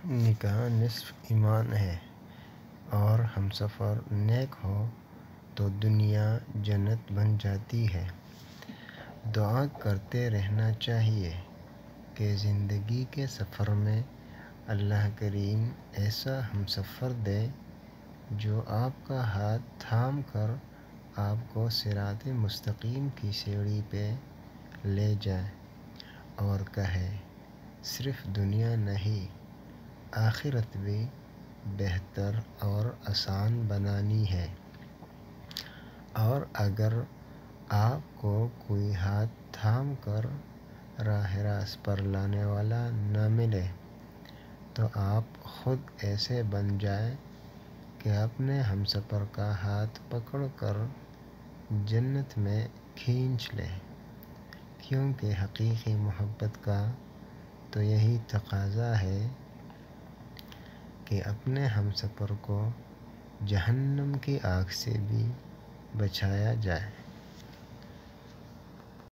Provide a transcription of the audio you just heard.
نکاح نصف ایمان ہے، اور ہمسفر نیک ہو تو دنیا جنت بن جاتی ہے۔ دعا کرتے رہنا چاہیے کہ زندگی کے سفر میں اللہ کریم ایسا ہمسفر دے جو آپ کا ہاتھ تھام کر آپ کو صراط مستقیم کی سیڑھی پہ لے جائے اور کہے صرف دنیا نہیں، آخرت بھی بہتر اور آسان بنانی ہے۔ اور اگر آپ کو کوئی ہاتھ تھام کر راہ راست پر لانے والا نہ ملے تو آپ خود ایسے بن جائیں کہ اپنے ہمسفر کا ہاتھ پکڑ کر جنت میں کھینچ لیں، کیونکہ حقیقی محبت کا تو یہی تقاضا ہے کہ اپنے ہمسفر کو جہنم کی آگ سے بھی بچایا جائے۔